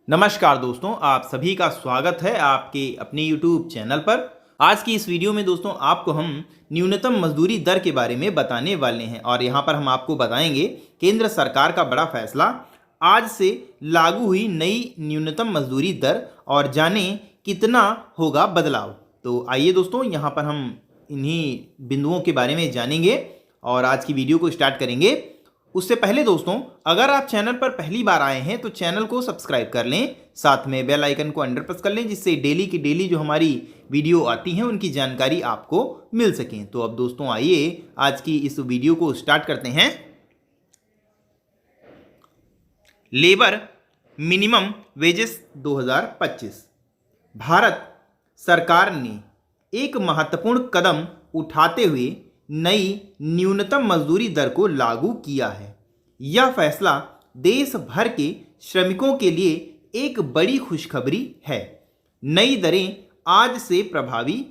नमस्कार दोस्तों, आप सभी का स्वागत है आपके अपने YouTube चैनल पर। आज की इस वीडियो में दोस्तों आपको हम न्यूनतम मजदूरी दर के बारे में बताने वाले हैं और यहाँ पर हम आपको बताएंगे केंद्र सरकार का बड़ा फैसला, आज से लागू हुई नई न्यूनतम मजदूरी दर और जाने कितना होगा बदलाव। तो आइए दोस्तों, यहाँ पर हम इन्हीं बिंदुओं के बारे में जानेंगे और आज की वीडियो को स्टार्ट करेंगे। उससे पहले दोस्तों, अगर आप चैनल पर पहली बार आए हैं तो चैनल को सब्सक्राइब कर लें, साथ में बेल आइकन को अंडर प्रेस कर लें, जिससे डेली की डेली जो हमारी वीडियो आती हैं उनकी जानकारी आपको मिल सके। तो अब दोस्तों आइए आज की इस वीडियो को स्टार्ट करते हैं। Labour minimum wages 2025। भारत सरकार ने एक महत्वपूर्ण कदम उठाते हुए नई न्यूनतम मजदूरी दर को लागू किया है। यह फैसला देश भर के श्रमिकों के लिए एक बड़ी खुशखबरी है। नई दरें आज से प्रभावी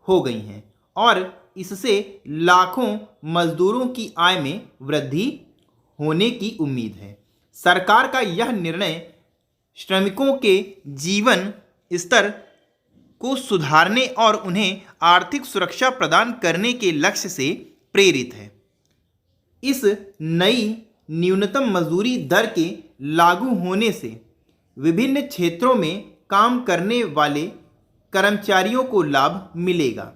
हो गई हैं और इससे लाखों मजदूरों की आय में वृद्धि होने की उम्मीद है। सरकार का यह निर्णय श्रमिकों के जीवन स्तर को सुधारने और उन्हें आर्थिक सुरक्षा प्रदान करने के लक्ष्य से प्रेरित है। इस नई न्यूनतम मजदूरी दर के लागू होने से विभिन्न क्षेत्रों में काम करने वाले कर्मचारियों को लाभ मिलेगा।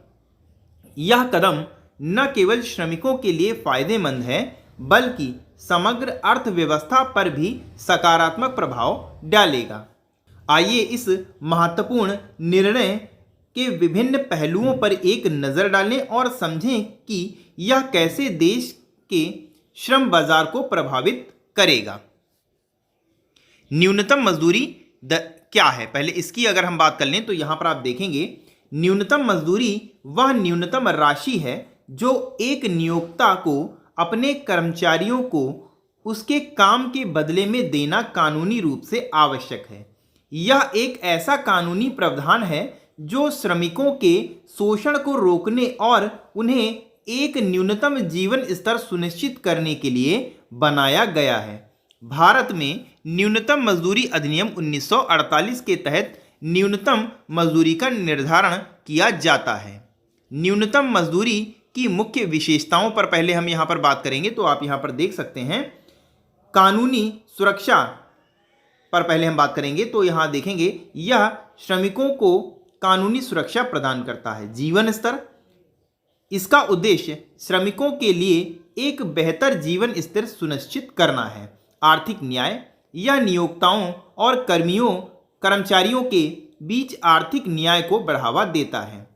यह कदम न केवल श्रमिकों के लिए फायदेमंद है, बल्कि समग्र अर्थव्यवस्था पर भी सकारात्मक प्रभाव डालेगा। आइए इस महत्वपूर्ण निर्णय के विभिन्न पहलुओं पर एक नज़र डालें और समझें कि यह कैसे देश के श्रम बाजार को प्रभावित करेगा। न्यूनतम मजदूरी क्या है? पहले इसकी अगर हम बात कर लें तो यहाँ पर आप देखेंगे, न्यूनतम मजदूरी वह न्यूनतम राशि है जो एक नियोक्ता को अपने कर्मचारियों को उसके काम के बदले में देना कानूनी रूप से आवश्यक है। यह एक ऐसा कानूनी प्रावधान है जो श्रमिकों के शोषण को रोकने और उन्हें एक न्यूनतम जीवन स्तर सुनिश्चित करने के लिए बनाया गया है। भारत में न्यूनतम मजदूरी अधिनियम 1948 के तहत न्यूनतम मजदूरी का निर्धारण किया जाता है। न्यूनतम मजदूरी की मुख्य विशेषताओं पर पहले हम यहाँ पर बात करेंगे। तो आप यहाँ पर देख सकते हैं, कानूनी सुरक्षा पर पहले हम बात करेंगे। तो यहाँ देखेंगे, यह श्रमिकों को कानूनी सुरक्षा प्रदान करता है। जीवन स्तर, इसका उद्देश्य श्रमिकों के लिए एक बेहतर जीवन स्तर सुनिश्चित करना है। आर्थिक न्याय, यह नियोक्ताओं और कर्मचारियों के बीच आर्थिक न्याय को बढ़ावा देता है।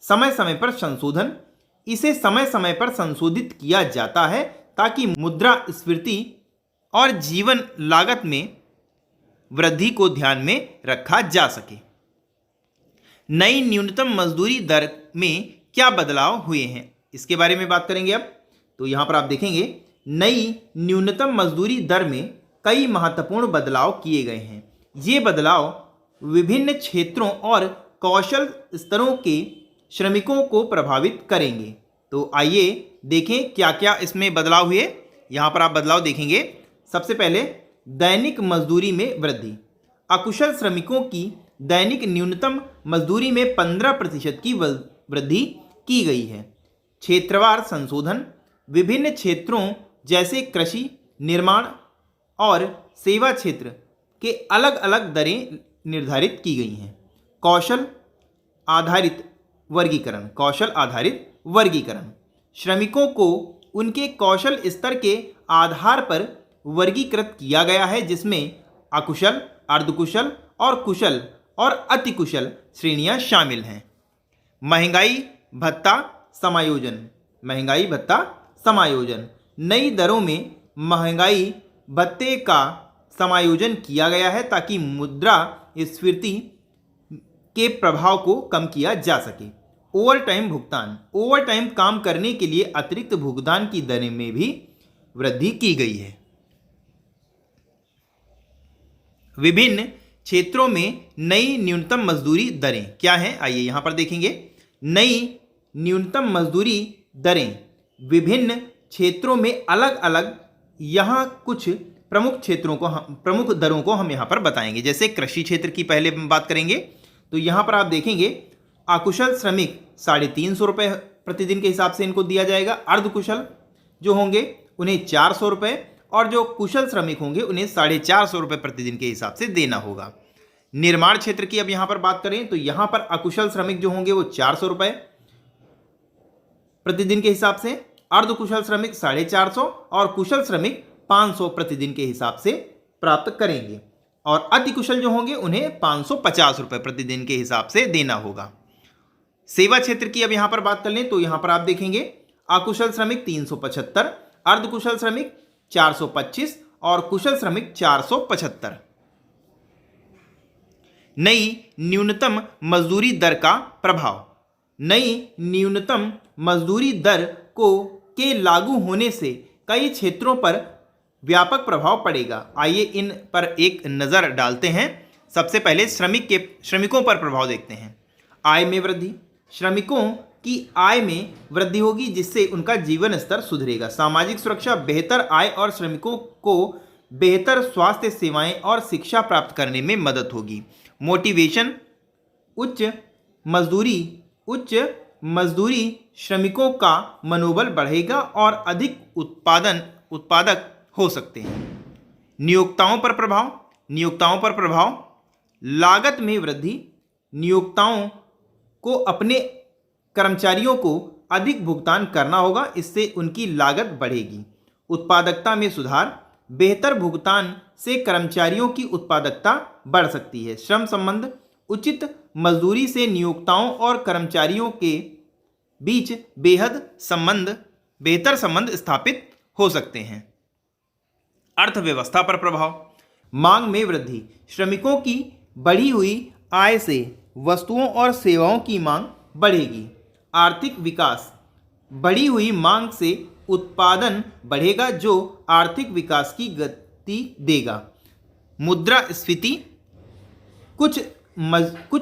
समय समय पर संशोधन, इसे समय समय पर संशोधित किया जाता है ताकि मुद्रास्फीति और जीवन लागत में वृद्धि को ध्यान में रखा जा सके। नई न्यूनतम मजदूरी दर में क्या बदलाव हुए हैं, इसके बारे में बात करेंगे अब। तो यहाँ पर आप देखेंगे, नई न्यूनतम मजदूरी दर में कई महत्वपूर्ण बदलाव किए गए हैं। ये बदलाव विभिन्न क्षेत्रों और कौशल स्तरों के श्रमिकों को प्रभावित करेंगे। तो आइए देखें क्या क्या इसमें बदलाव हुए। यहाँ पर आप बदलाव देखेंगे, सबसे पहले दैनिक मजदूरी में वृद्धि। अकुशल श्रमिकों की दैनिक न्यूनतम मजदूरी में 15% की वृद्धि की गई है। क्षेत्रवार संशोधन, विभिन्न क्षेत्रों जैसे कृषि, निर्माण और सेवा क्षेत्र के अलग अलग दरें निर्धारित की गई हैं। कौशल आधारित वर्गीकरण, श्रमिकों को उनके कौशल स्तर के आधार पर वर्गीकृत किया गया है, जिसमें अकुशल, अर्धकुशल और कुशल और अतिकुशल श्रेणियां शामिल हैं। महंगाई भत्ता समायोजन, नई दरों में महंगाई भत्ते का समायोजन किया गया है ताकि मुद्रास्फीति के प्रभाव को कम किया जा सके। ओवरटाइम भुगतान, ओवरटाइम काम करने के लिए अतिरिक्त भुगतान की दरें में भी वृद्धि की गई है। विभिन्न क्षेत्रों में नई न्यूनतम मजदूरी दरें क्या हैं, आइए यहाँ पर देखेंगे। नई न्यूनतम मजदूरी दरें विभिन्न क्षेत्रों में अलग अलग यहाँ कुछ प्रमुख दरों को हम यहाँ पर बताएंगे। जैसे कृषि क्षेत्र की पहले बात करेंगे तो यहाँ पर आप देखेंगे अकुशल श्रमिक 350 रुपये प्रतिदिन के हिसाब से इनको दिया जाएगा। अर्धकुशल जो होंगे उन्हें 400 रुपये और जो कुशल श्रमिक होंगे उन्हें 450 रुपये प्रतिदिन के हिसाब से देना होगा। निर्माण क्षेत्र की अब यहाँ पर बात करें तो यहाँ पर अकुशल श्रमिक जो होंगे वो 400 रुपये प्रतिदिन के हिसाब से, अर्धकुशल श्रमिक 450 और कुशल श्रमिक 500 प्रतिदिन के हिसाब से प्राप्त करेंगे और अति कुशल जो होंगे उन्हें 550 रुपये प्रतिदिन के हिसाब से देना होगा। सेवा क्षेत्र की अब यहाँ पर बात कर लें तो यहाँ पर आप देखेंगे अकुशल श्रमिक 375, अर्धकुशल श्रमिक 425 और कुशल श्रमिक 475। नई न्यूनतम मजदूरी दर का प्रभाव। नई न्यूनतम मजदूरी दर के लागू होने से कई क्षेत्रों पर व्यापक प्रभाव पड़ेगा। आइए इन पर एक नज़र डालते हैं। सबसे पहले श्रमिकों पर प्रभाव देखते हैं। आय में वृद्धि, श्रमिकों की आय में वृद्धि होगी जिससे उनका जीवन स्तर सुधरेगा। सामाजिक सुरक्षा, बेहतर आय और श्रमिकों को बेहतर स्वास्थ्य सेवाएं और शिक्षा प्राप्त करने में मदद होगी। मोटिवेशन, उच्च मजदूरी श्रमिकों का मनोबल बढ़ेगा और अधिक उत्पादक हो सकते हैं। नियोक्ताओं पर प्रभाव, लागत में वृद्धि, नियोक्ताओं को अपने कर्मचारियों को अधिक भुगतान करना होगा, इससे उनकी लागत बढ़ेगी। उत्पादकता में सुधार, बेहतर भुगतान से कर्मचारियों की उत्पादकता बढ़ सकती है। श्रम संबंध, उचित मजदूरी से नियोक्ताओं और कर्मचारियों के बीच बेहतर संबंध स्थापित हो सकते हैं। अर्थव्यवस्था पर प्रभाव, मांग में वृद्धि, श्रमिकों की बढ़ी हुई आय से वस्तुओं और सेवाओं की मांग बढ़ेगी। आर्थिक विकास, बढ़ी हुई मांग से उत्पादन बढ़ेगा जो आर्थिक विकास की गति देगा। मुद्रास्फीति, कुछ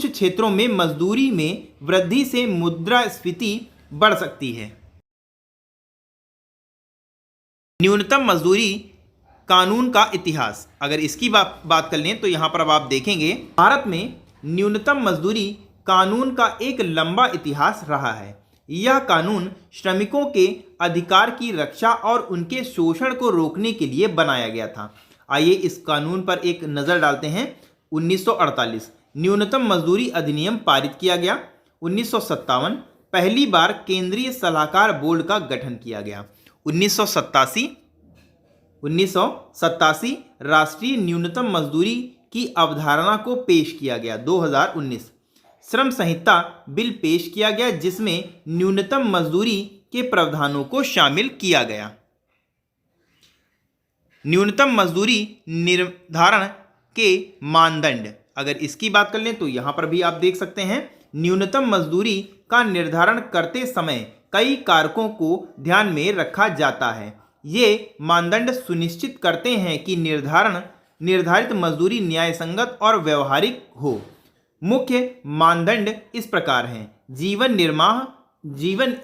क्षेत्रों में मजदूरी में वृद्धि से मुद्रास्फीति बढ़ सकती है। न्यूनतम मजदूरी कानून का इतिहास, अगर इसकी बात कर लें तो यहाँ पर अब आप देखेंगे भारत में न्यूनतम मजदूरी कानून का एक लंबा इतिहास रहा है। यह कानून श्रमिकों के अधिकार की रक्षा और उनके शोषण को रोकने के लिए बनाया गया था। आइए इस कानून पर एक नज़र डालते हैं। 1948 न्यूनतम मजदूरी अधिनियम पारित किया गया। 1957 पहली बार केंद्रीय सलाहकार बोर्ड का गठन किया गया। 1987 राष्ट्रीय न्यूनतम मजदूरी की अवधारणा को पेश किया गया। 2019 श्रम संहिता बिल पेश किया गया जिसमें न्यूनतम मजदूरी के प्रावधानों को शामिल किया गया। न्यूनतम मजदूरी निर्धारण के मानदंड, अगर इसकी बात कर लें तो यहाँ पर भी आप देख सकते हैं न्यूनतम मजदूरी का निर्धारण करते समय कई कारकों को ध्यान में रखा जाता है। ये मानदंड सुनिश्चित करते हैं कि निर्धारित मजदूरी न्यायसंगत और व्यवहारिक हो। मुख्य मानदंड इस प्रकार हैं। जीवन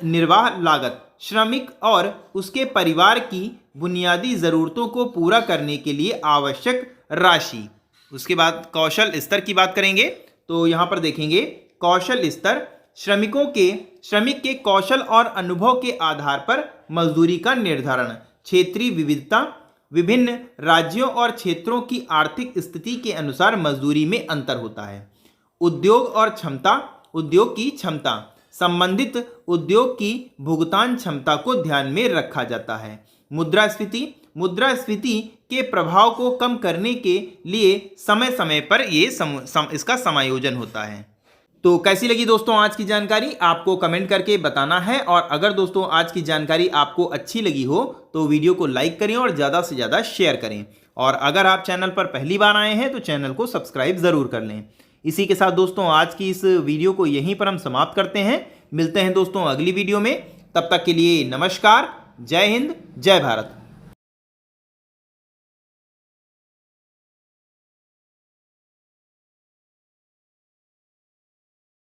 निर्वाह लागत, श्रमिक और उसके परिवार की बुनियादी ज़रूरतों को पूरा करने के लिए आवश्यक राशि। उसके बाद कौशल स्तर की बात करेंगे तो यहाँ पर देखेंगे कौशल स्तर, श्रमिक के कौशल और अनुभव के आधार पर मजदूरी का निर्धारण। क्षेत्रीय विविधता, विभिन्न राज्यों और क्षेत्रों की आर्थिक स्थिति के अनुसार मजदूरी में अंतर होता है। उद्योग की क्षमता, संबंधित उद्योग की भुगतान क्षमता को ध्यान में रखा जाता है। मुद्रास्फीति के प्रभाव को कम करने के लिए समय समय पर इसका समायोजन होता है। तो कैसी लगी दोस्तों आज की जानकारी, आपको कमेंट करके बताना है। और अगर दोस्तों आज की जानकारी आपको अच्छी लगी हो तो वीडियो को लाइक करें और ज़्यादा से ज़्यादा शेयर करें। और अगर आप चैनल पर पहली बार आए हैं तो चैनल को सब्सक्राइब ज़रूर कर लें। इसी के साथ दोस्तों आज की इस वीडियो को यहीं पर हम समाप्त करते हैं। मिलते हैं दोस्तों अगली वीडियो में, तब तक के लिए नमस्कार, जय हिंद, जय भारत।